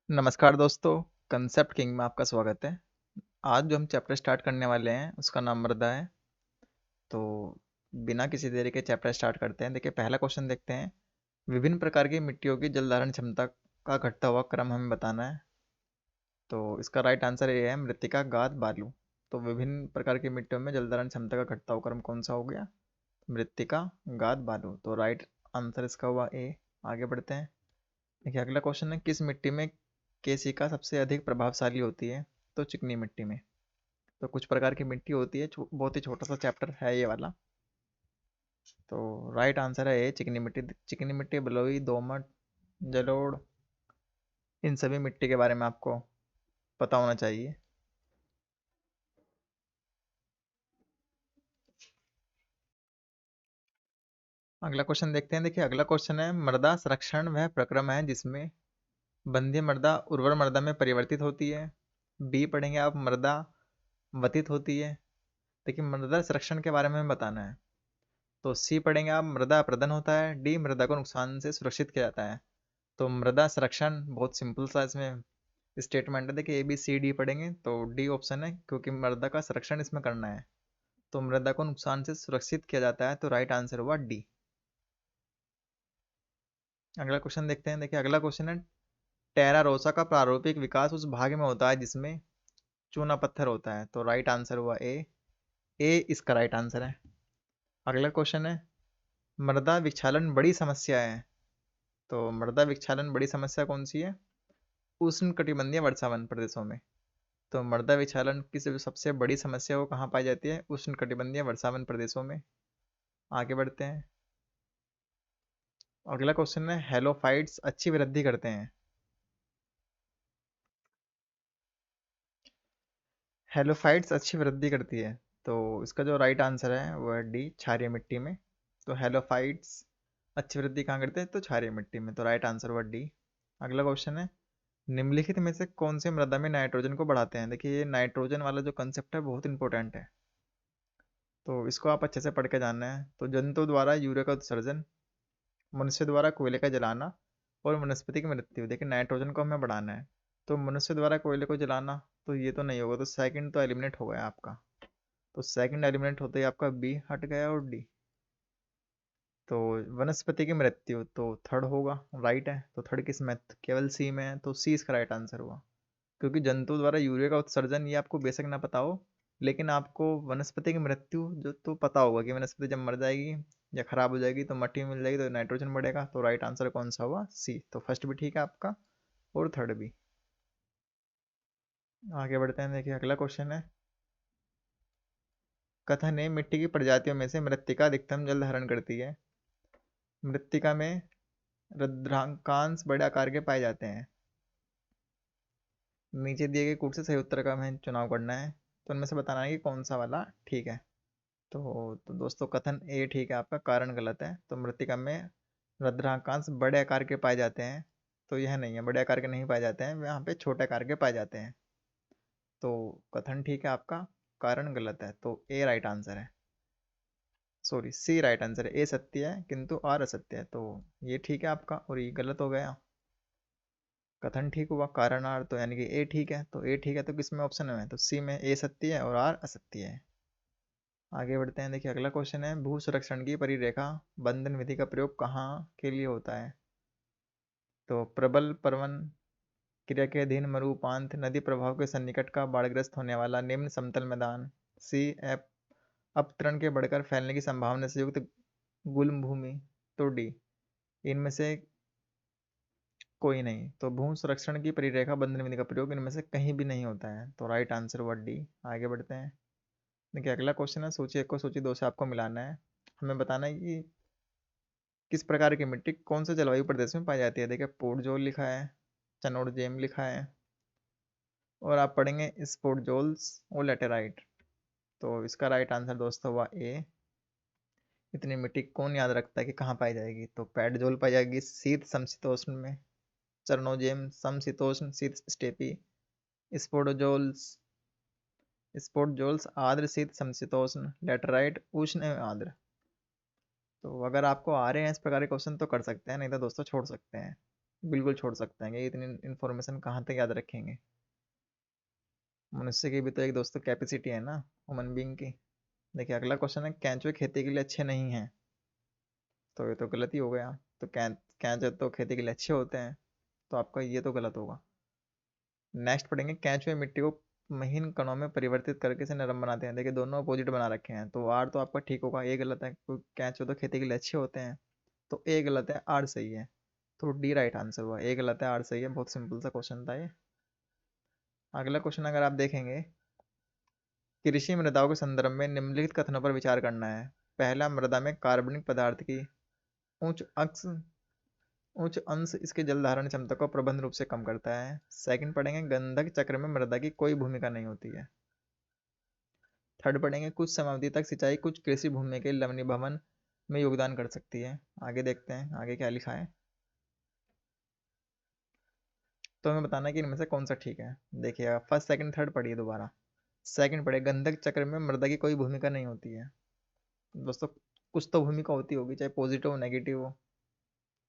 नमस्कार दोस्तों, concept king में आपका स्वागत है। आज जो हम चैप्टर स्टार्ट करने वाले हैं उसका नाम मृदा है। तो बिना किसी देरी के चैप्टर स्टार्ट करते हैं। देखिए, पहला क्वेश्चन देखते हैं। विभिन्न प्रकार की मिट्टियों की जल धारण क्षमता का घटता हुआ क्रम हमें बताना है। तो इसका राइट आंसर ये है मृत्तिका, गाद, बालू। तो विभिन्न प्रकार की मिट्टियों में जल धारण क्षमता का घटता हुआ क्रम कौन सा हो गया? मृत्तिका, गाद, बालू। तो राइट आंसर इसका हुआ ए। आगे बढ़ते हैं। देखिए, अगला क्वेश्चन है, किस मिट्टी में केशिका सबसे अधिक प्रभावशाली होती है? तो चिकनी मिट्टी में। तो कुछ प्रकार की मिट्टी होती है, बहुत ही छोटा सा चैप्टर है ये वाला। तो राइट आंसर है ए, चिकनी मिट्टी। चिकनी मिट्टी, बलुई, दोमट, जलोढ़, इन सभी मिट्टी के बारे में आपको पता होना चाहिए। अगला क्वेश्चन देखते हैं। देखिए, अगला क्वेश्चन है, मृदा संरक्षण वह प्रक्रम है जिसमें बंध्य मृदा उर्वर मृदा में परिवर्तित होती है। बी पढ़ेंगे आप, मृदा वतित होती है। देखिए, मृदा संरक्षण के बारे में हमें बताना है। तो सी पढ़ेंगे आप, मृदा अपरदन होता है। डी, मृदा को नुकसान से सुरक्षित किया जाता है। तो मृदा संरक्षण बहुत सिंपल सा इसमें स्टेटमेंट है। देखिए, ए बी सी डी पढ़ेंगे तो डी ऑप्शन है, क्योंकि मृदा का संरक्षण इसमें करना है। तो मृदा को नुकसान से सुरक्षित किया जाता है। तो राइट आंसर हुआ डी। अगला क्वेश्चन देखते हैं। देखिए, अगला क्वेश्चन है, टेरा रोसा का प्रारूपिक विकास उस भाग में होता है जिसमें चूना पत्थर होता है। तो राइट आंसर हुआ ए। ए इसका राइट आंसर है। अगला क्वेश्चन है, मृदा विक्षालन बड़ी समस्या है। तो मृदा विक्षालन बड़ी समस्या कौन सी है? उष्ण कटिबंधीय वर्षावन प्रदेशों में। तो मृदा विक्षालन की सबसे बड़ी समस्या वो कहाँ पाई जाती है? उष्ण कटिबंधीय वर्षावन प्रदेशों में। आगे बढ़ते हैं। अगला क्वेश्चन है, हेलोफाइट्स अच्छी वृद्धि करते हैं। हेलोफाइट्स अच्छी वृद्धि करती है। तो इसका जो राइट आंसर है वो है डी, क्षारीय मिट्टी में। तो हेलोफाइट्स अच्छी वृद्धि कहाँ करते हैं? तो क्षारीय मिट्टी में। तो राइट आंसर हुआ डी। अगला क्वेश्चन है, निम्नलिखित में से कौन से मृदा में नाइट्रोजन को बढ़ाते हैं? देखिए, ये नाइट्रोजन वाला जो कंसेप्ट है बहुत इंपॉर्टेंट है। तो इसको आप अच्छे से पढ़ के जानना है। तो जंतु द्वारा यूरिया का उत्सर्जन, मनुष्य द्वारा कोयले का जलाना और वनस्पति की मृत्यु। देखिए, नाइट्रोजन को हमें बढ़ाना है। तो मनुष्य द्वारा कोयले को जलाना तो ये तो नहीं होगा, तो सेकंड तो एलिमिनेट हो गया आपका। तो सेकंड एलिमिनेट होते ही आपका बी हट गया और डी। तो वनस्पति की मृत्यु तो थर्ड होगा, राइट है। तो थर्ड किस में? केवल सी में है। तो सी इसका राइट आंसर हुआ। क्योंकि जंतु द्वारा यूरिया का उत्सर्जन ये आपको बेशक ना पता हो, लेकिन आपको वनस्पति की मृत्यु जो तो पता होगा कि वनस्पति जब मर जाएगी या खराब हो जाएगी तो मट्टी मिल जाएगी तो नाइट्रोजन बढ़ेगा। तो राइट आंसर कौन सा हुआ? सी। तो फर्स्ट भी ठीक है आपका और थर्ड भी। आगे बढ़ते हैं। देखिए, अगला क्वेश्चन है, कथन है, मिट्टी की प्रजातियों में से मृत्तिका अधिकतम जल धारण करती है। मृत्तिका में रुद्रांकांश बड़े आकार के पाए जाते हैं। नीचे दिए गए कूट से सही उत्तर का हमें चुनाव करना है। तो उनमें से बताना है कि कौन सा वाला ठीक है। तो दोस्तों, कथन ए ठीक है आपका, कारण गलत है। तो मृत्तिका में रुद्रांकांश बड़े आकार के पाए जाते हैं। तो यह नहीं है, बड़े आकार के नहीं पाए जाते हैं, यहाँ पे छोटे आकार के पाए जाते हैं। तो कथन ठीक है आपका, कारण गलत है। तो ए राइट आंसर है। सॉरी, सी राइट आंसर है। ए सत्य है किंतु आर असत्य है। तो ये ठीक है आपका और ये गलत हो गया। कथन ठीक हुआ, कारण आर, तो यानी कि ए ठीक है। तो ए ठीक है तो किसमें ऑप्शन में है? तो सी में। ए सत्य है और आर असत्य है। आगे बढ़ते हैं। देखिए, अगला क्वेश्चन है, भू संरक्षण की परिरेखा बंधन विधि का प्रयोग कहाँ के लिए होता है? तो प्रबल पर्वन क्रिया के अधीन मरुपांत नदी प्रवाह के सन्निकट का बाढ़ग्रस्त होने वाला निम्न समतल मैदान। सी, अपतरण के बढ़कर फैलने की संभावना से युक्त गुल्म भूमि। तो डी, इनमें से कोई नहीं। तो भू संरक्षण की परिरेखा बंधन विधि का प्रयोग इनमें से कहीं भी नहीं होता है। तो राइट आंसर हुआ डी। आगे बढ़ते हैं। देखिए, अगला क्वेश्चन है, सूची एक को सूची दो से आपको मिलाना है। हमें बताना है कि किस प्रकार की मिट्टी कौन से जलवायु प्रदेश में पाई जाती है। देखिए, पोर्टजोल लिखा है, चनोड़जेम लिखा है, और आप पढ़ेंगे स्पोर्टजोल्स और लेटेराइट। तो इसका राइट आंसर दोस्तों हुआ ए। इतनी मिट्टी कौन याद रखता है कि कहाँ पाई जाएगी? तो पेडजोल पाई जाएगी शीत समशीतोष्ण में, चरनोजेम समशीतोष्ण शीत स्टेपी, स्पोर्टोजोल्स स्पोर्टजोल्स आर्द्र शीत समशीतोष्ण, लेटराइट उष्ण एवं आर्द्र। तो अगर आपको आ रहे हैं इस प्रकार के क्वेश्चन तो कर सकते हैं, नहीं तो दोस्तों छोड़ सकते हैं। बिल्कुल छोड़ सकते हैं, ये इतनी इन्फॉर्मेशन कहाँ तक याद रखेंगे। मनुष्य की भी तो एक दोस्तों कैपेसिटी है ना, ह्यूमन बीइंग की। देखिए अगला क्वेश्चन है, केंचुए खेती के लिए अच्छे नहीं हैं। तो ये तो गलत ही हो गया। तो केंचुए तो खेती के लिए अच्छे होते हैं, तो आपका ये तो गलत होगा। नेक्स्ट पढ़ेंगे, केंचुए मिट्टी को महीन कणों में परिवर्तित करके इसे नरम बनाते हैं। देखिए दोनों अपोजिट बना रखे हैं, तो आर तो आपका ठीक होगा, ए गलत है क्योंकि केंचुए तो खेती के लिए अच्छे होते हैं। तो ए गलत है, आर सही है। तो डी राइट आंसर हुआ, ए गलत है आर सही है। बहुत सिंपल सा क्वेश्चन था ये। अगला क्वेश्चन अगर आप देखेंगे, कृषि मृदाओं के संदर्भ में निम्नलिखित कथनों पर विचार करना है। पहला, मृदा में कार्बनिक पदार्थ की उच्च अक्स उच्च अंश इसके जल धारण क्षमता को प्रबंध रूप से कम करता है। सेकंड पढ़ेंगे, गंधक चक्र में मृदा की कोई भूमिका नहीं होती है। थर्ड पढ़ेंगे, कुछ समावधि तक सिंचाई कुछ कृषि भूमि के लवणीभवन में योगदान कर सकती है। आगे देखते हैं आगे क्या लिखा है, तो हमें बताना है कि इनमें से कौन सा ठीक है। देखिए फर्स्ट सेकंड थर्ड पढ़िए दोबारा। सेकंड पढ़े, गंधक चक्र में मृदा की कोई भूमिका नहीं होती है। दोस्तों कुछ तो भूमिका होती होगी, चाहे पॉजिटिव हो नेगेटिव हो।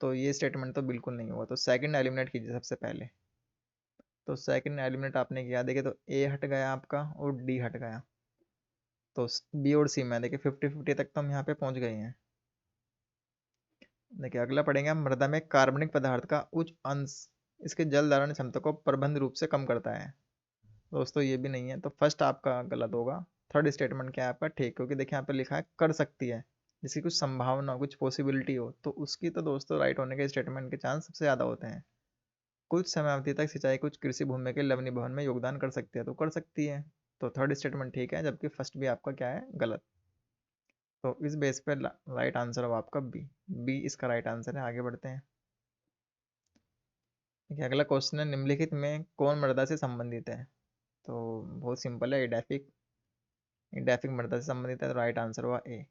तो ये स्टेटमेंट तो बिल्कुल नहीं हुआ, तो सेकंड एलिमिनेट कीजिए सबसे पहले। तो सेकंड एलिमिनेट आपने किया, देखिए तो ए हट गया आपका और डी हट गया। तो बी और सी में देखिए 50-50 तक तो हम यहाँ पे पहुंच गए हैं। देखिए अगला पढ़ेंगे हम, मृदा में कार्बनिक पदार्थ का उच्च अंश इसके जल धारण क्षमता को प्रबंध रूप से कम करता है। दोस्तों ये भी नहीं है, तो फर्स्ट आपका गलत होगा। थर्ड स्टेटमेंट क्या है आपका ठीक, क्योंकि देखिए यहाँ पे लिखा है कर सकती है, जिसकी कुछ संभावना कुछ पॉसिबिलिटी हो, तो उसकी तो दोस्तों राइट होने के स्टेटमेंट के चांस सबसे ज़्यादा होते हैं। कुछ समयावधि तक सिंचाई कुछ कृषि भूमि के लवणीभवन में योगदान कर सकती है, तो कर सकती है। तो थर्ड स्टेटमेंट ठीक है, जबकि फर्स्ट भी आपका क्या है गलत। तो इस बेस पे राइट आंसर होगा आपका बी। बी इसका राइट आंसर है। आगे बढ़ते हैं। देखिए अगला क्वेश्चन है, निम्नलिखित में कौन मृदा से संबंधित है। तो बहुत सिंपल है, एडाफिक। एडाफिक मृदा से संबंधित है, तो राइट आंसर हुआ ए।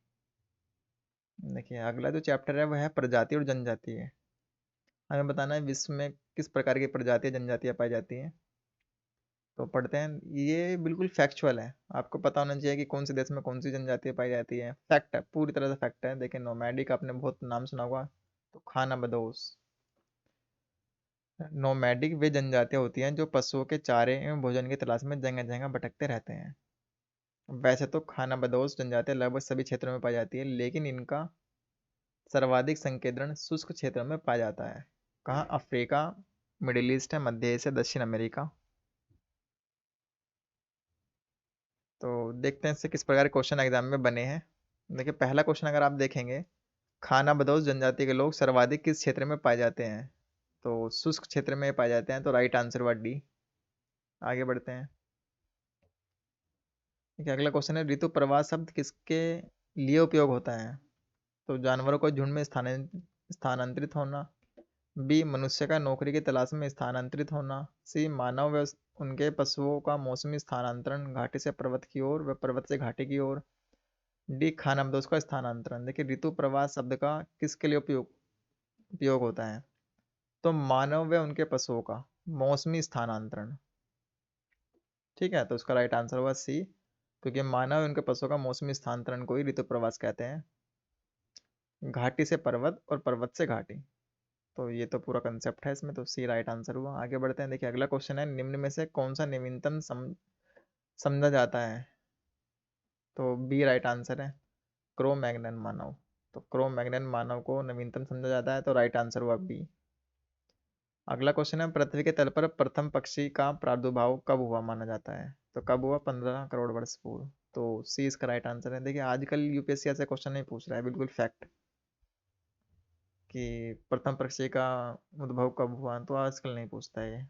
देखिए अगला जो चैप्टर है वह है प्रजाति और जनजाति है। हमें बताना है विश्व में किस प्रकार की प्रजाति जनजातियां पाई जाती हैं। तो पढ़ते हैं, ये बिल्कुल फैक्चुअल है, आपको पता होना चाहिए कि कौन से देश में कौन सी जनजातियां पाई जाती है। फैक्ट है, पूरी तरह से फैक्ट है। देखिए नोमैडिक आपने बहुत नाम सुना होगा, तो खानाबदोश। नोमैडिक वे जनजातियां होती हैं जो पशुओं के चारे एवं भोजन की तलाश में जगह जगह भटकते रहते हैं। वैसे तो खानाबदोश जनजातियां लगभग सभी क्षेत्रों में पाई जाती है, लेकिन इनका सर्वाधिक संकेंद्रण शुष्क क्षेत्रों में पाया जाता है। कहाँ, अफ्रीका, मिडिल ईस्ट है, मध्य एशिया, दक्षिण अमेरिका। तो देखते हैं इससे किस प्रकार क्वेश्चन एग्जाम में बने हैं। देखिए पहला क्वेश्चन अगर आप देखेंगे, खानाबदोश जनजाति के लोग सर्वाधिक किस क्षेत्र में पाए जाते हैं। तो शुष्क क्षेत्र में पाए जाते हैं, तो राइट आंसर हुआ डी। आगे बढ़ते हैं। देखिए अगला क्वेश्चन है, ऋतु प्रवाह शब्द किसके लिए उपयोग होता है। तो जानवरों को झुंड में स्थानांतरित होना। बी, मनुष्य का नौकरी की तलाश में स्थानांतरित होना। सी, मानव व उनके पशुओं का मौसमी स्थानांतरण घाटी से पर्वत की ओर व पर्वत से घाटी की ओर। डी, खानाबदोश का स्थानांतरण। देखिए ऋतु प्रवाह शब्द का किसके लिए उपयोग उपयोग होता है। तो मानव व उनके पशुओं का मौसमी स्थानांतरण। ठीक है, तो उसका राइट आंसर हुआ सी, क्योंकि मानव उनके पशुओं का मौसमी स्थानांतरण को ही ऋतु प्रवास कहते हैं। घाटी से पर्वत और पर्वत से घाटी, तो ये तो पूरा कंसेप्ट है इसमें, तो सी राइट आंसर हुआ। आगे बढ़ते हैं। देखिए अगला क्वेश्चन है, निम्न में से कौन सा नवीनतम समझा जाता है। तो बी राइट आंसर है, क्रो मैग्नन मानव। तो क्रो मैग्नन मानव को नवीनतम समझा जाता है, तो राइट आंसर हुआ बी। अगला क्वेश्चन है, पृथ्वी के तल पर प्रथम पक्षी का प्रादुर्भाव कब हुआ माना जाता है। तो कब हुआ, 15 करोड़ वर्ष पूर्व। तो सी इसका राइट आंसर है। देखिए आजकल यूपीएससी ऐसे क्वेश्चन नहीं पूछ रहा है, बिल्कुल फैक्ट, कि प्रथम पक्षी का उद्भव कब हुआ, तो आजकल नहीं पूछता है ये।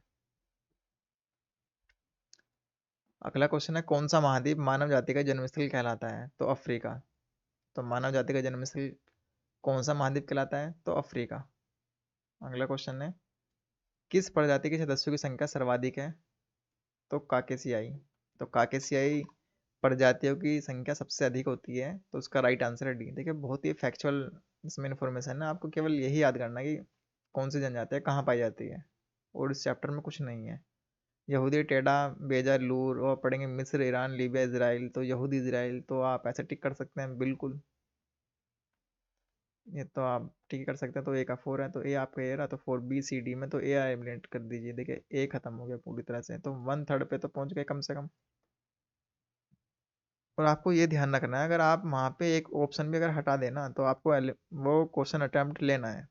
अगला क्वेश्चन है, कौन सा महाद्वीप मानव जाति का जन्मस्थल कहलाता है। तो अफ्रीका। तो मानव जाति का जन्मस्थल कौन सा महाद्वीप कहलाता है, तो अफ्रीका। अगला क्वेश्चन है, किस प्रजाति के सदस्यों की संख्या सर्वाधिक है। तो काकेसियाई। तो काकेसियाई प्रजातियों की संख्या सबसे अधिक होती है, तो उसका राइट आंसर है डी। देखिए बहुत ही फैक्चुअल इसमें इन्फॉर्मेशन है, आपको केवल यही याद करना है कि कौन सी जनजातियाँ कहाँ पाई जाती है, और इस चैप्टर में कुछ नहीं है। यहूदी, टेढ़ा, बेजा, लूर, और पढ़ेंगे मिस्र, ईरान, लीबिया, इजराइल। तो यहूदी इजराइल तो आप ऐसे टिक कर सकते हैं बिल्कुल। ये तो आप ठीक कर सकते हैं। तो ए का 4 है तो ए आपका ए रहा, तो 4 B C D में तो ए एलिमिनेट कर दीजिए। देखिए ए खत्म हो गया पूरी तरह से, तो 1/3 पे तो पहुंच गए कम से कम। और आपको ये ध्यान रखना है, अगर आप वहाँ पे एक ऑप्शन भी अगर हटा देना तो आपको वो क्वेश्चन अटेम्प्ट लेना है।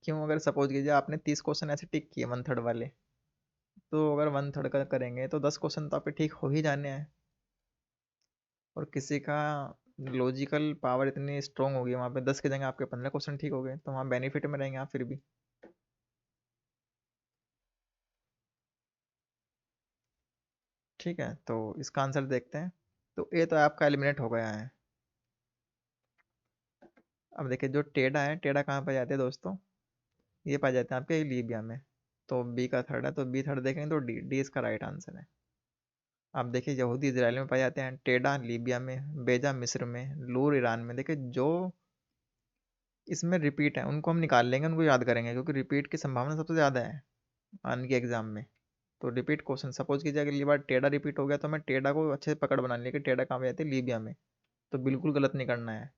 क्यों? अगर सपोज कीजिए आपने 30 क्वेश्चन ऐसे टिक किए 1/3 वाले, तो अगर 1/3 का करेंगे तो 10 क्वेश्चन तो आपके ठीक हो ही जाने हैं। और किसी का लॉजिकल पावर इतनी स्ट्रांग होगी, वहाँ पे 10 की जगह आपके 15 क्वेश्चन ठीक हो गए, तो वहाँ बेनिफिट में रहेंगे आप फिर भी। ठीक है, तो इसका आंसर देखते हैं। तो ए तो आपका एलिमिनेट हो गया है। अब देखिए जो टेढ़ा है, टेढ़ा कहाँ पाया जाता है दोस्तों? ये पाया जाता है आपके लीबिया में। तो बी का थर्ड है, तो बी थर्ड देखेंगे तो डी, डी इसका राइट आंसर है। आप देखिए यहूदी इजराइल में पाए जाते हैं, टेढ़ा लीबिया में, बेजा मिस्र में, लूर ईरान में। देखिए जो इसमें रिपीट है उनको हम निकाल लेंगे, उनको याद करेंगे, क्योंकि रिपीट की संभावना सबसे ज़्यादा है आने के एग्जाम में। तो रिपीट क्वेश्चन सपोज कीजिए अगली बार टेढ़ा रिपीट हो गया, तो हमें टेढ़ा को अच्छे से पकड़ बना लिया कि टेढ़ा कहाँ पे जाती है, लीबिया में। तो बिल्कुल गलत नहीं करना है,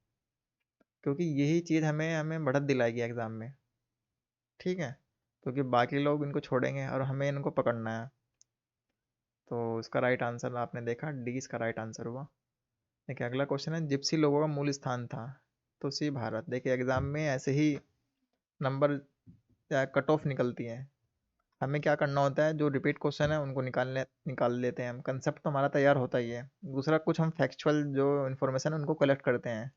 क्योंकि यही चीज़ हमें हमें बढ़त दिलाएगी एग्जाम में। ठीक है, क्योंकि बाकी लोग इनको छोड़ेंगे और हमें इनको पकड़ना है। तो इसका राइट आंसर आपने देखा, डी इसका राइट आंसर हुआ। देखिए अगला क्वेश्चन है, जिप्सी लोगों का मूल स्थान था। तो सी भारत। देखिए एग्जाम में ऐसे ही नंबर या कट ऑफ निकलती है। हमें क्या करना होता है, जो रिपीट क्वेश्चन है उनको निकाल लेते हैं हम। कंसेप्ट तो हमारा तैयार होता ही है, दूसरा कुछ हम फैक्चुअल जो इन्फॉर्मेशन है उनको कलेक्ट करते हैं।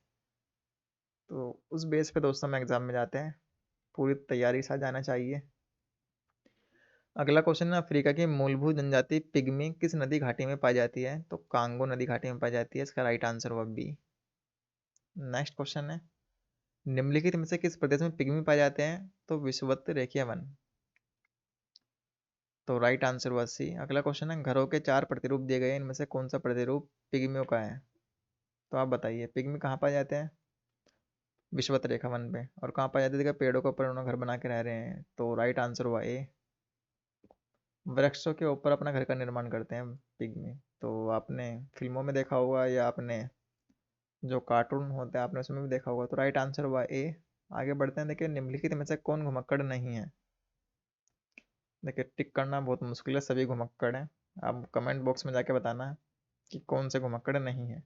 तो उस बेस पे दोस्तों हम एग्जाम में जाते हैं, पूरी तैयारी के साथ जाना चाहिए। अगला क्वेश्चन है, अफ्रीका की मूलभूत जनजाति पिग्मी किस नदी घाटी में पाई जाती है? तो कांगो नदी घाटी में पाई जाती है, इसका राइट आंसर हुआ बी। नेक्स्ट क्वेश्चन है, निम्नलिखित में से किस प्रदेश में पिग्मी पाए जाते हैं? तो विषुवत रेखीय वन। तो राइट आंसर हुआ सी। अगला क्वेश्चन है, घरों के 4 प्रतिरूप दिए गए, इनमें से कौन सा प्रतिरूप पिग्मियों का है? तो आप बताइए पिग्मी कहाँ पाए जाते हैं? विषुवत रेखा वन पे। और कहाँ पाए जाते हैं? देखिए पेड़ों के ऊपर उन्होंने घर बना के रह रहे हैं, तो राइट आंसर हुआ ए। वृक्षों के ऊपर अपना घर का निर्माण करते हैं पिग्मी। तो आपने फिल्मों में देखा होगा या आपने जो कार्टून होते हैं आपने उसमें भी देखा होगा, तो राइट आंसर हुआ ए। आगे बढ़ते हैं। देखिए निम्नलिखित में से कौन घुमक्कड़ नहीं है? देखिए टिक करना बहुत मुश्किल है, सभी घुमक्कड़ हैं। आप कमेंट बॉक्स में जाके बताना है कि कौन से घुमक्कड़ नहीं है।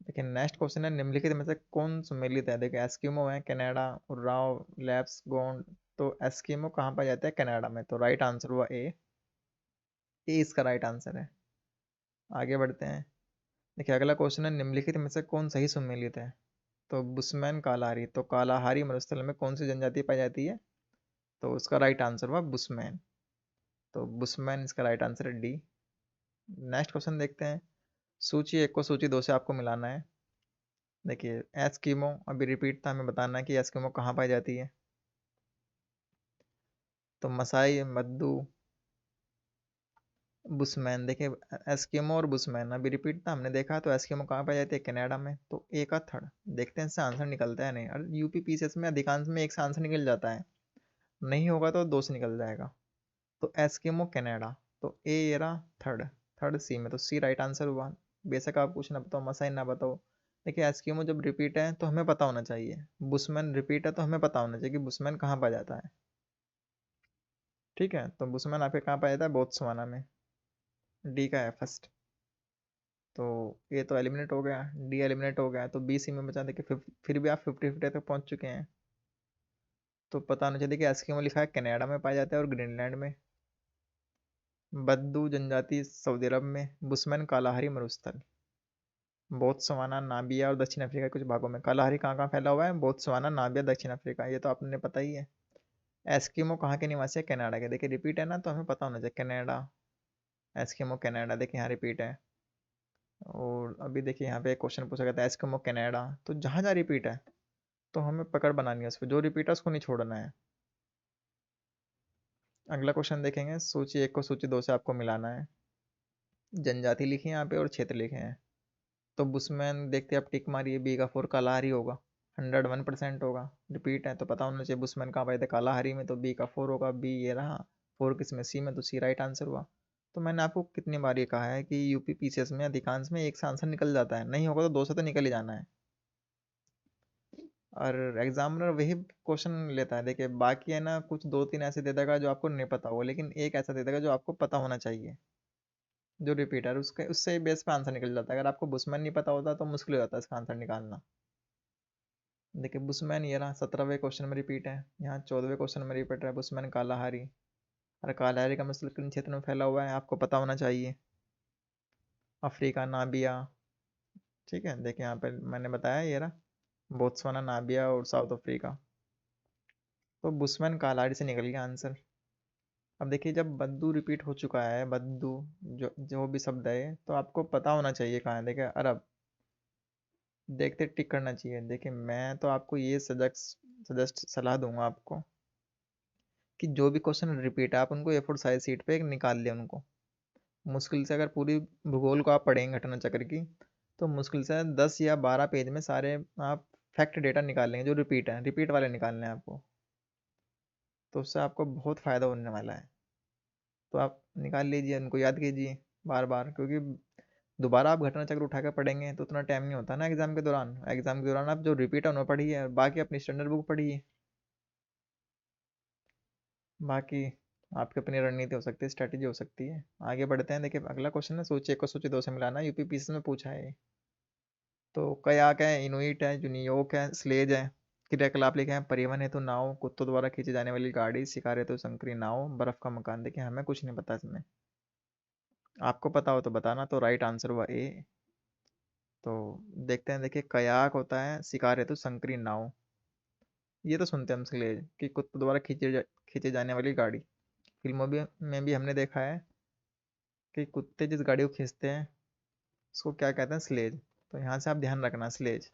देखिए नेक्स्ट क्वेश्चन है, निम्नलिखित में से कौन सम्मिलित है? देखिए एस्किमो है, कनाडा, उराव, लैप्स, गोंड। तो एस्किमो कहाँ पाया जाता है? कनाडा में। तो राइट आंसर हुआ ए। ए इसका राइट आंसर है। आगे बढ़ते हैं। देखिए अगला क्वेश्चन है, निम्नलिखित में से कौन सही सम्मिलित है? तो बुशमैन कालाहारी। तो कालाहारी मरुस्थल में कौन सी जनजाति पाई जाती है? तो उसका राइट आंसर हुआ बुशमैन। तो बुशमैन इसका राइट आंसर है डी। नेक्स्ट क्वेश्चन देखते हैं, सूची एक को सूची दो से आपको मिलाना है। देखिए एस्किमो अभी रिपीट था, हमें बताना है कि एस्किमो कहाँ पाई जाती है। तो मसाई, मद्दू, बुशमैन। देखिए एस्किमो और बुशमैन अभी रिपीट था, हमने देखा। तो एस्किमो कहाँ पाई जाती है? कनाडा में। तो ए का थर्ड। देखते हैं इससे आंसर निकलता है नहीं। और यूपी पीसीएस में अधिकांश में एक से आंसर निकल जाता है, नहीं होगा तो दो से निकल जाएगा। तो एस्किमो कनाडा। तो ए ये रहा थर्ड, थर्ड सी में। तो सी राइट आंसर हुआ। बेशक आप कुछ ना बताओ, मसाई ना बताओ। देखिए एस्किमो जब रिपीट है तो हमें पता होना चाहिए, बुशमैन रिपीट है तो हमें पता होना चाहिए कि बुशमैन कहाँ पाया जाता है। ठीक है, तो बुशमैन आपके कहाँ पाया जाता है? बोत्सवाना में। डी का है फर्स्ट। तो ये तो एलिमिनेट हो गया, डी एलिमिनेट हो गया, तो बी सी में बचा। देखिए फिर भी आप 50-50 तक पहुंच चुके हैं। तो पता होना चाहिए कि एस्किमो लिखा है कनाडा में पाया जाता है और ग्रीनलैंड में। बद्दू जनजाति सऊदी अरब में। बुशमैन कालाहारी मरुस्थल बोत्सवाना, नामिबिया और दक्षिण अफ्रीका के कुछ भागों में। कालाहारी कहाँ कहाँ फैला हुआ है? बोत्सवाना, नामिबिया, दक्षिण अफ्रीका। ये तो आपने पता ही है। एस्किमो कहाँ के निवासी है? कनाडा के। देखिए रिपीट है ना, तो हमें पता होना चाहिए कनाडा। एस्किमो कनाडा, देखिए यहाँ रिपीट है। और अभी देखिए यहाँ पे एक क्वेश्चन पूछा गया था एस्किमो कनाडा, तो जहाँ जहाँ रिपीट है तो हमें पकड़ बनानी है उस पर, जो रिपीट है उसको नहीं छोड़ना है। अगला क्वेश्चन देखेंगे, सूची एक को सूची दो से आपको मिलाना है। जनजाति लिखी है यहाँ पे और क्षेत्र लिखे हैं। तो बुशमैन देखते हैं, आप टिक मारिए, बी का 4 कालाहारी होगा, 101% होगा। रिपीट है तो पता होना चाहिए बुशमैन कहाँ पाए थे? कालाहारी में। तो बी का 4 होगा, बी ये रहा। 4 किस में? सी में। तो सी राइट आंसर हुआ। तो मैंने आपको कितनी बार ये कहा है कि यूपी पीसीएस में अधिकांश में एक से आंसर निकल जाता है, नहीं होगा तो दो से तो निकल ही जाना है। और एग्जामिनर वही क्वेश्चन लेता है। देखिए बाकी है ना, कुछ दो तीन ऐसे दे देगा जो आपको नहीं पता होगा, लेकिन एक ऐसा दे देगा जो आपको पता होना चाहिए, जो रिपीटर उसके उससे बेस पे आंसर निकल जाता है। अगर आपको बुशमैन नहीं पता होता तो मुश्किल हो जाता है इसका आंसर निकालना। देखिए बुशमैन ये रहा, 17वें क्वेश्चन में रिपीट है, यहाँ 14वें क्वेश्चन में रिपीट है बुशमैन कालाहारी। और कालाहारी का मतलब किन क्षेत्र में फैला हुआ है आपको पता होना चाहिए। अफ्रीका, नाबिया। ठीक है, देखिए यहाँ पे मैंने बताया ये रहा, बोत्सवाना, नाबिया और साउथ अफ्रीका। तो बुशमैन कालाहारी से निकल गया आंसर। अब देखिए जब बद्दू रिपीट हो चुका है, बद्दू जो जो भी शब्द है, तो आपको पता होना चाहिए कहाँ है। देखिए अरब, देखते टिक करना चाहिए। देखिए मैं तो आपको ये सजेस्ट सलाह दूंगा आपको कि जो भी क्वेश्चन रिपीट है आप उनको A4 साइज शीट पे निकाल लें उनको। मुश्किल से अगर पूरी भूगोल को आप पढ़ेंगे घटना चक्र की, तो मुश्किल से 10 या 12 पेज में सारे आप फैक्ट डेटा निकाल लेंगे जो रिपीट है, रिपीट वाले निकालने हैं आपको। तो उससे आपको बहुत फ़ायदा होने वाला है। तो आप निकाल लीजिए, उनको याद कीजिए बार बार, क्योंकि दोबारा आप घटना चक्र उठा कर पढ़ेंगे तो उतना टाइम नहीं होता ना एग्जाम के दौरान। एग्जाम के दौरान आप जो रिपीट है उन्हें पढ़िए और बाकी अपनी स्टैंडर्ड बुक पढ़िए। बाकी आपकी अपनी रणनीति हो सकती है, स्ट्रैटेजी हो सकती है। आगे बढ़ते हैं। देखिए अगला क्वेश्चन है, सोचिए को सोचिए दो से मिलाना, यूपीपीसी में पूछा है ये। तो कयाक है, इनुइट है, जुनियोक है, स्लेज है। क्रियाकलाप लिखे हैं, परिवहन हेतु नाव, कुत्तों द्वारा खींची जाने वाली गाड़ी, शिकार हेतु संकरी नाव, बर्फ का मकान। देखिए हमें कुछ नहीं पता इसमें, आपको पता हो तो बताना। तो राइट आंसर हुआ ए। तो देखते हैं। देखिए कयाक होता है शिकार हेतु संकरी नाव, ये तो सुनते हैं हम स्लेज कि कुत्तों द्वारा खींचे जाने वाली गाड़ी। फिल्मों में भी हमने देखा है कि कुत्ते जिस गाड़ी को खींचते हैं उसको क्या कहते हैं, स्लेज। तो यहाँ से आप ध्यान रखना स्लेज।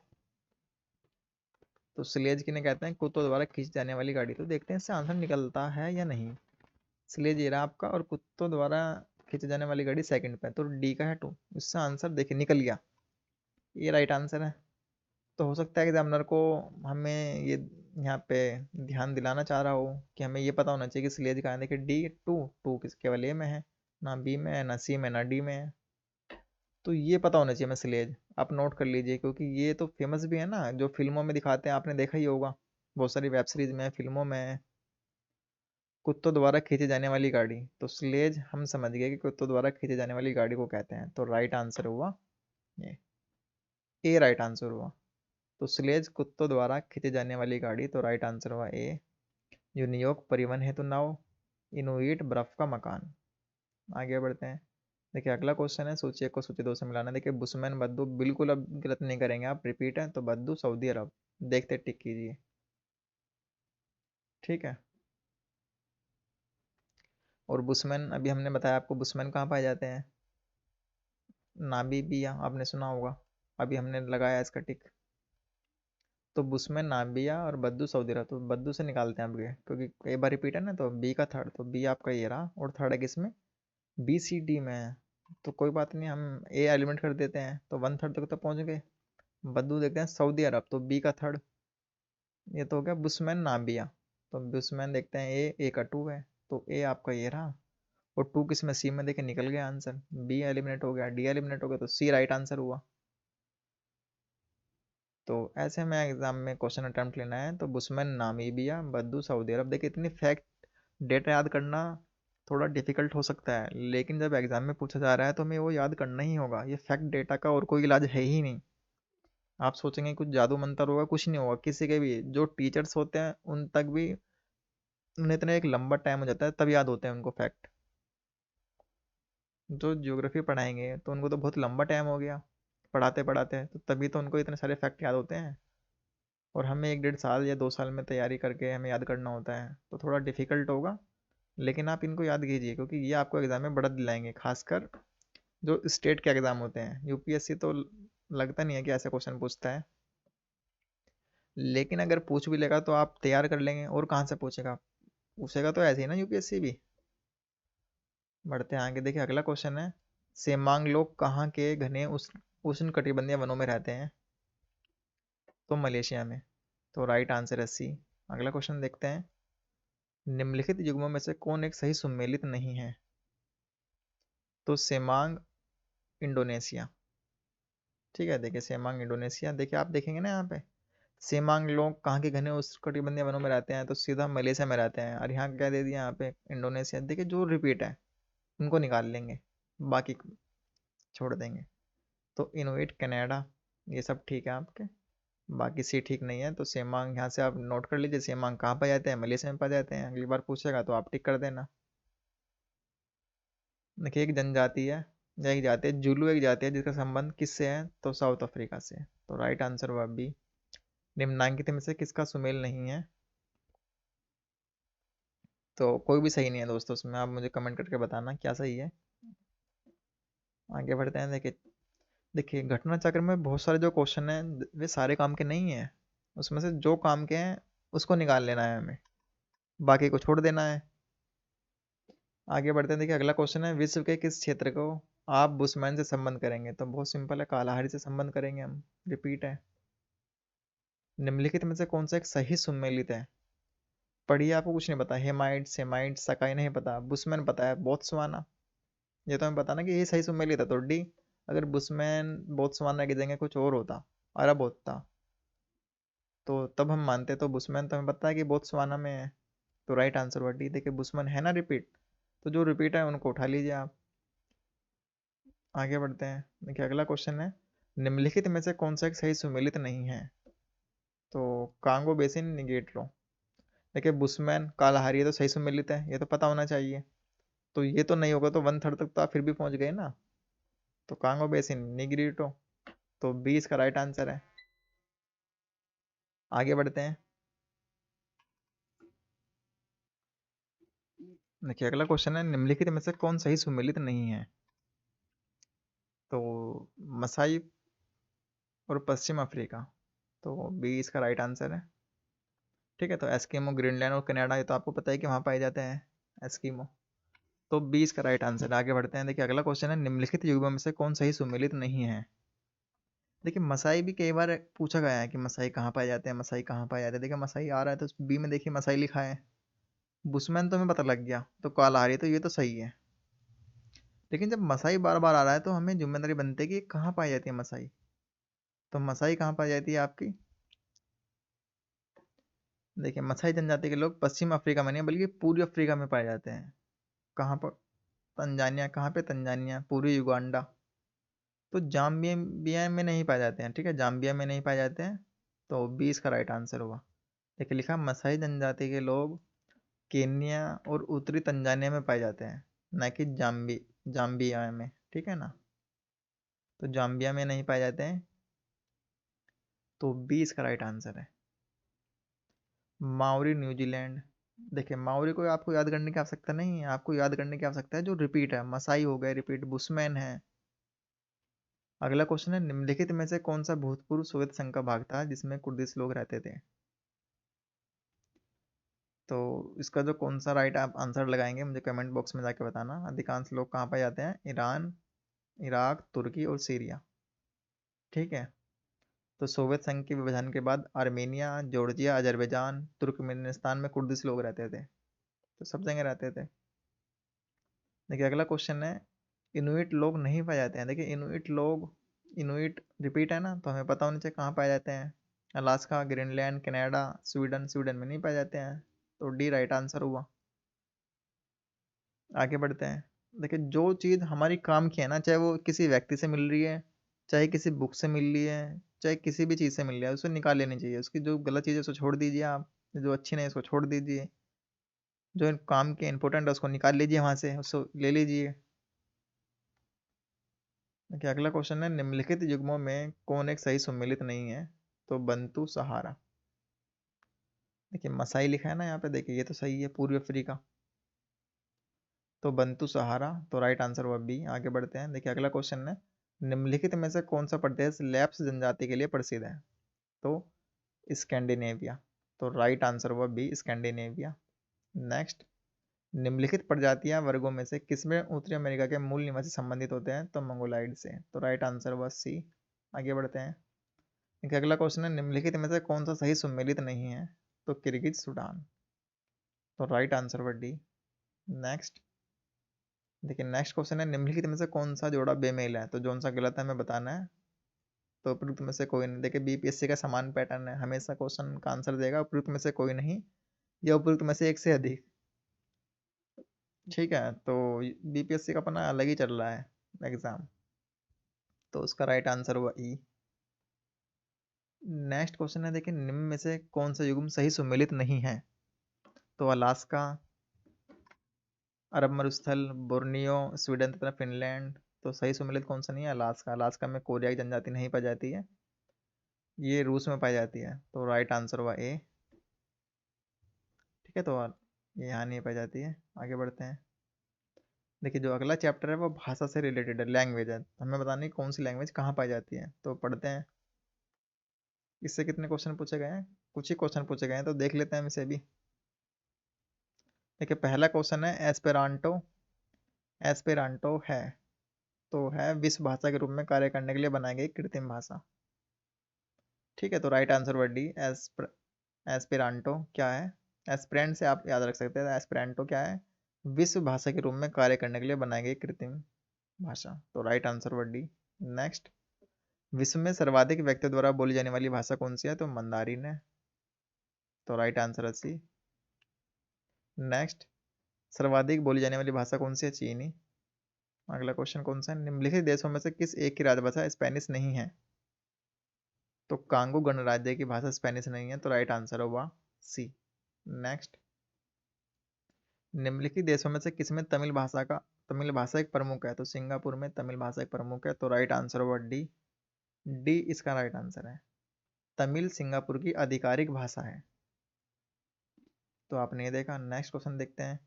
तो स्लेज किन्हें कहते हैं, कुत्तों द्वारा खींची जाने वाली गाड़ी। तो देखते हैं इससे आंसर निकलता है या नहीं। स्लेज ये रहा आपका, और कुत्तों द्वारा खींची जाने वाली गाड़ी सेकंड पे, तो डी का है 2। इससे आंसर देखिए निकल गया, ये राइट आंसर है। तो हो सकता है एग्जामिनर को हमें ये यहाँ पे ध्यान दिलाना चाह रहा हो कि हमें ये पता होना चाहिए कि स्लेज कहाँ है। देखिए डी 2, 2 किस केवल ए में है, ना बी में है, ना सी में, ना डी में है। तो ये पता होना चाहिए हमें स्लेज। आप नोट कर लीजिए, क्योंकि ये तो फेमस भी है ना, जो फिल्मों में दिखाते हैं, आपने देखा ही होगा, बहुत सारी वेब सीरीज में, फिल्मों में। कुत्तों द्वारा खींची जाने वाली गाड़ी, तो स्लेज हम समझ गए कि कुत्तों द्वारा खींची जाने वाली गाड़ी को कहते हैं। तो राइट आंसर हुआ ये, ए राइट आंसर हुआ। तो स्लेज कुत्तों द्वारा खींची जाने वाली गाड़ी, तो राइट आंसर हुआ ए। यूनियोक परिवहन हेतु नाव, इनुइट बर्फ का मकान। आगे बढ़ते हैं। देखिए अगला क्वेश्चन है, सोचिए को सोचिए दो से मिलाना। देखिए बुशमैन बद्दू, बिल्कुल अब गलत नहीं करेंगे आप, रिपीट है तो बद्दू सऊदी अरब। देखते टिक कीजिए, ठीक है। और बुशमैन अभी हमने बताया आपको, बुशमैन कहाँ पाए जाते हैं, नामीबिया, आपने सुना होगा, अभी हमने लगाया इसका टिक। तो बुशमैन नामिबिया और बद्दू सऊदी अरब, तो बद्दू से निकालते हैं आपके, क्योंकि कई बार रिपीट है ना, तो बी का थर्ड, तो बी आपका ये रहा, और थर्ड है किसमें, बी सी डी में है। तो कोई बात नहीं, हम ए एलिमेंट कर देते हैं, तो 1/3 तक तो पहुंच गए। बद्दू देखते हैं सऊदी अरब, तो बी का थर्ड, ये तो हो गया बुशमैन नामिबिया। तो बुशमैन देखते हैं ए का 2 है, तो ए आपका ये रहा। और 2 किस में, सी में, देखे निकल गया आंसर। बी एलिमिनेट हो गया, डी एलिमिनेट हो गया, तो सी राइट आंसर हुआ। तो ऐसे में एग्जाम में क्वेश्चन अटेम्प्ट लेना है तो बुशमैन नामीबिया, बद्दू सऊदी अरब। देखिए इतनी फैक्ट डेटा याद करना थोड़ा डिफिकल्ट हो सकता है, लेकिन जब एग्जाम में पूछा जा रहा है तो हमें वो याद करना ही होगा। ये फैक्ट डेटा का और कोई इलाज है ही नहीं। आप सोचेंगे कुछ जादू मंतर होगा, कुछ नहीं होगा। किसी के भी जो टीचर्स होते हैं उन तक भी उन्हें इतना एक लंबा टाइम हो जाता है तब याद होते हैं उनको फैक्ट। जो ज्योग्राफी पढ़ाएंगे तो उनको तो बहुत लंबा टाइम हो गया पढ़ाते पढ़ाते, तो तभी तो उनको इतने सारे फैक्ट याद होते हैं। और हमें 1 डेढ़ साल या 2 साल में तैयारी करके हमें याद करना होता है, तो थोड़ा डिफिकल्ट होगा। लेकिन आप इनको याद कीजिए, क्योंकि ये आपको एग्जाम में बढ़त दिलाएंगे, खासकर जो स्टेट के एग्जाम होते हैं। यूपीएससी तो लगता नहीं है कि ऐसे क्वेश्चन पूछता है, लेकिन अगर पूछ भी लेगा तो आप तैयार कर लेंगे। और कहाँ से पूछेगा, पूछेगा तो ऐसे ही ना यूपीएससी भी। बढ़ते हैं आगे। देखिए अगला क्वेश्चन है, सेमांग लोग कहाँ के घने उष्ण कटिबंधीय वनों में रहते हैं, तो मलेशिया में। तो राइट आंसर है सी। अगला क्वेश्चन देखते हैं, निम्नलिखित युग्मों में से कौन एक सही सुमेलित नहीं है, तो सेमांग इंडोनेशिया। ठीक है, देखिए सेमांग इंडोनेशिया। देखिए आप देखेंगे ना यहाँ पे सेमांग लोग कहाँ के घने उष्णकटिबंधीय वनों में रहते हैं, तो सीधा मलेशिया में रहते हैं। और यहाँ क्या दे दिया, यहाँ पे इंडोनेशिया। देखिए जो रिपीट है उनको निकाल लेंगे, बाकी को छोड़ देंगे। तो इनुइट कनाडा, ये सब ठीक है आपके, बाकी सी ठीक नहीं है। तो सेमांग यहाँ से आप नोट कर लीजिए, सेमांग कहाँ पाए जाते हैं, मलेशिया में पाए जाते हैं। अगली बार पूछेगा तो आप टिक कर देना। देखिए एक जनजाति है या एक जाति है, जुलू एक जाति है जिसका संबंध किससे है, तो साउथ अफ्रीका से। तो राइट आंसर हुआ बी। निम्नलिखित में से किसका सुमेल नहीं है, तो कोई भी सही नहीं है दोस्तों उसमें, आप मुझे कमेंट करके बताना क्या सही है। आगे बढ़ते हैं। देखिए देखिए घटना चक्र में बहुत सारे जो क्वेश्चन हैं वे सारे काम के नहीं है, उसमें से जो काम के हैं उसको निकाल लेना है हमें, बाकी को छोड़ देना है। आगे बढ़ते हैं। देखिए अगला क्वेश्चन है, विश्व के किस क्षेत्र को आप बुशमैन से संबंध करेंगे, तो बहुत सिंपल है, कालाहारी से संबंध करेंगे हम। रिपीट है। निम्नलिखित में से कौन सा एक सही सुमेलित है, पढ़िए, आपको कुछ नहीं पता, हेमाइट सेमाइट सकाई नहीं पता, बुशमैन पता है, बोत्सवाना। ये तो हमें पता ना कि ये सही सुमेलित है, तो डी। अगर बुशमैन बोत्सवाना की जगह कुछ और होता, अरब होता, तो तब हम मानते। तो बुशमैन तो हमें पता है कि बोत्सवाना में है, तो राइट आंसर हुआ डी। देखिए बुशमैन है ना रिपीट, तो जो रिपीट है उनको उठा लीजिए आप। आगे बढ़ते हैं। देखिए अगला क्वेश्चन है, निम्नलिखित में से कौन सा एक सही सुमेलित नहीं है, तो कांगो बेसिन निगेट्रो। देखिए बुशमैन कालाहारी है तो सही सुमेलित है, ये तो पता होना चाहिए। तो ये तो नहीं होगा, तो 1/3 तक तो आप फिर भी पहुंच गए ना। तो कांगो बेसिन निग्रीटो, तो 20 का राइट आंसर है। आगे बढ़ते हैं। देखिए अगला क्वेश्चन है, निम्नलिखित में से कौन सही सुमेलित नहीं है, तो मसाई और पश्चिम अफ्रीका, तो 20 का राइट आंसर है। ठीक है, तो एस्किमो ग्रीनलैंड और कनाडा, ये तो आपको पता है कि वहाँ पाए जाते हैं एस्किमो। तो 20 का राइट आंसर। आगे बढ़ते हैं। देखिए अगला क्वेश्चन है, निम्नलिखित युग्मों में से कौन सही सुमेलित नहीं है। देखिए मसाई भी कई बार पूछा गया है कि मसाई कहाँ पाए जाते हैं, मसाई कहाँ पाए जाते हैं। देखिए मसाई आ रहा है तो बी में देखिए मसाई लिखा है। बुशमैन तो हमें पता लग गया, तो कालाहारी, तो ये तो सही है। लेकिन जब मसाई बार बार आ रहा है तो हमें जिम्मेदारी बनती है कि कहाँ पाई जाती है मसाई। तो मसाई कहाँ पाई जाती है आपकी। देखिए मसाई जनजाति के लोग पश्चिम अफ्रीका में नहीं बल्कि पूर्वी अफ्रीका में पाए जाते हैं। कहाँ पर, तंजानिया। कहाँ पे, तंजानिया, पूर्वी युगांडा। तो जाम्बिया में नहीं पाए जाते हैं, ठीक है, जाम्बिया में नहीं पाए जाते हैं। तो 20 का राइट आंसर हुआ। देखिए लिखा, मसाई जनजाति के लोग केन्या और उत्तरी तंजानिया में पाए जाते हैं, न कि जाम्बिया में, ठीक है ना। तो जाम्बिया में नहीं पाए जाते हैं, तो 20 का राइट आंसर है। Maori New Zealand. देखिए माओरी को आपको याद करने की आवश्यकता नहीं है, आपको याद करने की आवश्यकता है जो रिपीट है, मसाई हो गए रिपीट, बुशमैन है। अगला क्वेश्चन है, निम्नलिखित में से कौन सा भूतपूर्व सोवियत संघ का भाग था जिसमें कुर्दिश लोग रहते थे। तो इसका जो कौन सा राइट आप आंसर लगाएंगे मुझे कमेंट बॉक्स में जाके बताना। अधिकांश लोग कहाँ पाए जाते हैं, ईरान, इराक, तुर्की और सीरिया। ठीक है, तो सोवियत संघ के विभाजन के बाद आर्मेनिया, जॉर्जिया, अजरबैजान, तुर्कमेनिस्तान में कुर्दिश लोग रहते थे, तो सब जगह रहते थे। देखिए अगला क्वेश्चन है, इनुइट लोग नहीं पाए जाते हैं। देखिए इनुइट लोग, इनुइट रिपीट है ना, तो हमें पता होना चाहिए कहाँ पाए जाते हैं। Alaska, Greenland, Canada, Sweden. Sweden में नहीं पाए जाते हैं, तो डी राइट आंसर हुआ। आगे बढ़ते हैं। देखिए जो चीज़ हमारी काम की है ना, चाहे वो किसी व्यक्ति से मिल रही है, चाहे किसी बुक से मिल रही है, चाहे किसी भी चीज़ से मिल रही है, उसे निकाल लेनी चाहिए। उसकी जो गलत चीज़ है उसको छोड़ दीजिए आप, जो अच्छी नहीं है उसको छोड़ दीजिए, जो काम के इंपॉर्टेंट है उसको निकाल लीजिए वहाँ से, उसको ले लीजिए। देखिए अगला क्वेश्चन है, निम्नलिखित युग्मों में कौन एक सही सुमेलित नहीं है, तो बंतु सहारा। देखिए मसाई लिखा है ना यहाँ पे, देखिए ये तो सही है, पूर्वी अफ्रीका। तो बंतु सहारा, तो राइट आंसर हुआ बी। आगे बढ़ते हैं। देखिए अगला क्वेश्चन है, निम्नलिखित में से कौन सा प्रदेश लैप्स जनजाति के लिए प्रसिद्ध है, तो स्कैंडिनेविया। तो राइट आंसर हुआ बी, स्कैंडिनेविया। नेक्स्ट, निम्नलिखित प्रजातियां वर्गों में से किसमें उत्तरी अमेरिका के मूल निवासी संबंधित होते हैं, तो मंगोलाइड से। तो राइट आंसर हुआ सी। आगे बढ़ते हैं। देखिए अगला क्वेश्चन है, निम्नलिखित में से कौन सा सही सुमेलित नहीं है, तो किर्गिज सूडान। तो राइट आंसर हुआ डी। नेक्स्ट, देखिए नेक्स्ट क्वेश्चन है, निम्नलिखित में से कौन सा जोड़ा बेमेल है, तो जोन सा गलत है हमें बताना है। तो उपयुक्त में से कोई नहीं। देखिए बीपीएससी का समान पैटर्न है, हमेशा क्वेश्चन का आंसर देगा उपयुक्त में से कोई नहीं या उपयुक्त में से एक से अधिक। ठीक है, तो बीपीएससी का अपना अलग ही चल रहा है एग्जाम। तो उसका राइट आंसर हुआ ई। नेक्स्ट क्वेश्चन है, देखिए निम्न में से कौन सा युग्म सही सुमेलित नहीं है? तो अलास्का, अरब मरुस्थल, बोर्नियो, स्वीडन तथा फिनलैंड। तो सही सुमेलित कौन सा नहीं है? अलास्का। अलास्का में कोरियाई जनजाति नहीं पाई जाती है, ये रूस में पाई जाती है। तो राइट आंसर हुआ ए। ठीक है, तो ये यहाँ नहीं पाई जाती है। आगे बढ़ते हैं। देखिए जो अगला चैप्टर है वो भाषा से रिलेटेड है, लैंग्वेज है। हमें बताना है कौन सी लैंग्वेज कहाँ पाई जाती है, तो पढ़ते हैं। इससे कितने क्वेश्चन पूछे गए हैं? कुछ ही क्वेश्चन पूछे गए हैं, तो देख लेते हैं हम इसे भी। देखिए पहला क्वेश्चन है एस्पेरांटो। एस्पेरांटो है, तो है विश्व भाषा के रूप में कार्य करने के लिए बनाई गई कृत्रिम भाषा। ठीक है, तो राइट आंसर वर्ड डी। एस्पेरांटो क्या है? एस्पेरेंट से आप याद रख सकते हैं, एस्पेरांटो क्या है? विश्व भाषा के रूप में कार्य करने के लिए बनाई गई कृत्रिम भाषा। तो right answer word D. Next, विश्व में सर्वाधिक व्यक्तियों द्वारा बोली जाने वाली भाषा कौन सी है? तो मंदारिन है। तो राइट आंसर है सी। नेक्स्ट, सर्वाधिक बोली जाने वाली भाषा कौन सी है? चीनी। अगला क्वेश्चन कौन सा है? निम्नलिखित देशों में से किस एक की राजभाषा स्पेनिश नहीं है? तो कांगो गणराज्य की भाषा स्पेनिश नहीं है, तो राइट आंसर होगा सी। नेक्स्ट, निम्नलिखित देशों में से किसमें तमिल भाषा एक प्रमुख है? तो सिंगापुर में तमिल भाषा एक प्रमुख है, तो राइट आंसर होगा डी। डी इसका राइट आंसर है। तमिल सिंगापुर की आधिकारिक भाषा है। तो आपने ये देखा। नेक्स्ट क्वेश्चन देखते हैं।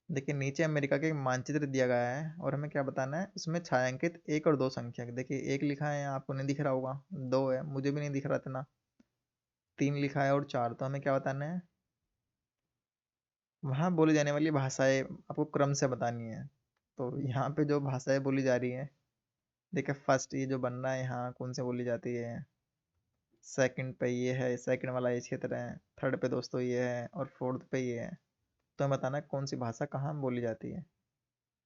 देखिए नीचे अमेरिका के मानचित्र दिया गया है और हमें क्या बताना है, उसमें छायांकित 1 और 2 संख्यक। देखिए 1 लिखा है, आपको नहीं दिख रहा होगा, 2 है, मुझे भी नहीं दिख रहा इतना, 3 लिखा है और 4। तो हमें क्या बताना है, वहाँ बोली जाने वाली भाषाएं आपको क्रम से बतानी है। तो यहाँ पे जो भाषाएं बोली जा रही है, देखिए फर्स्ट ये जो बन रहा है यहाँ कौन से बोली जाती है, सेकंड पे ये है, सेकंड वाला ये क्षेत्र है, थर्ड पे दोस्तों ये है और फोर्थ पे ये है। तो हमें बताना है कौन सी भाषा कहाँ बोली जाती है।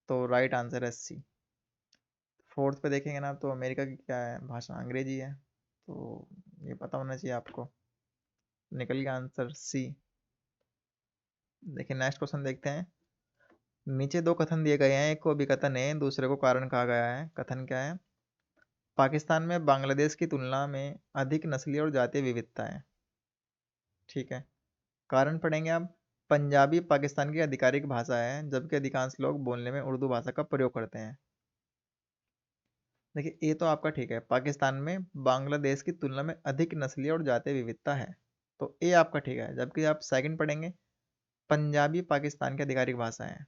तो राइट आंसर है सी। फोर्थ पे देखेंगे ना, तो अमेरिका की क्या है भाषा? अंग्रेजी है। तो ये पता होना चाहिए आपको। निकल गया आंसर सी। देखिए नेक्स्ट क्वेश्चन देखते हैं। नीचे 2 कथन दिए गए हैं, एक को अभिकथन है, दूसरे को कारण कहा गया है। कथन क्या है? पाकिस्तान में बांग्लादेश की तुलना में अधिक नस्लीय और जातीय विविधता है। ठीक है, कारण पढ़ेंगे आप। पंजाबी पाकिस्तान की आधिकारिक भाषा है, जबकि अधिकांश लोग बोलने में उर्दू भाषा का प्रयोग करते हैं। देखिए ये तो आपका ठीक है, पाकिस्तान में बांग्लादेश की तुलना में अधिक नस्लीय और जातीय विविधता है, तो ये आपका ठीक है। जबकि आप सेकंड पढ़ेंगे, पंजाबी पाकिस्तान की आधिकारिक भाषा है,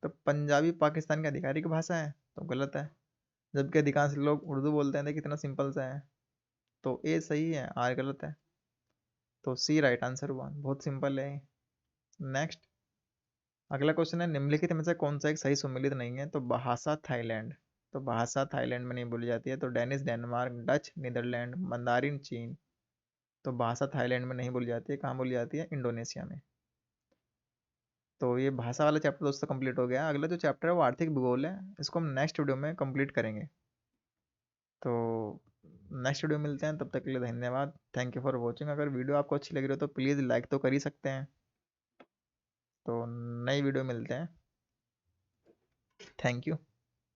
तो पंजाबी पाकिस्तान की आधिकारिक भाषा है तो गलत है। जबकि अधिकांश लोग उर्दू बोलते हैं, देखिए कितना सिंपल सा है। तो ए सही है, आर गलत है। तो सी राइट आंसर हुआ, बहुत सिंपल है। नेक्स्ट, अगला क्वेश्चन है, निम्नलिखित में से कौन सा एक सही सुमेलित नहीं है? तो भाषा थाईलैंड। तो भाषा थाईलैंड में नहीं बोली जाती है। तो Danish Denmark, Dutch Netherland, Mandarin चीन। तो भाषा थाईलैंड में नहीं बोली जाती है, कहाँ बोली जाती है? इंडोनेशिया में। तो ये भाषा वाला चैप्टर दोस्तों कंप्लीट हो गया। अगला जो चैप्टर है वो आर्थिक भूगोल है, इसको हम नेक्स्ट वीडियो में कंप्लीट करेंगे। तो नेक्स्ट वीडियो मिलते हैं, तब तक के लिए धन्यवाद। Thank you for watching. अगर वीडियो आपको अच्छी लगी हो तो प्लीज़ लाइक तो कर ही सकते हैं। तो नई वीडियो मिलते हैं। Thank you.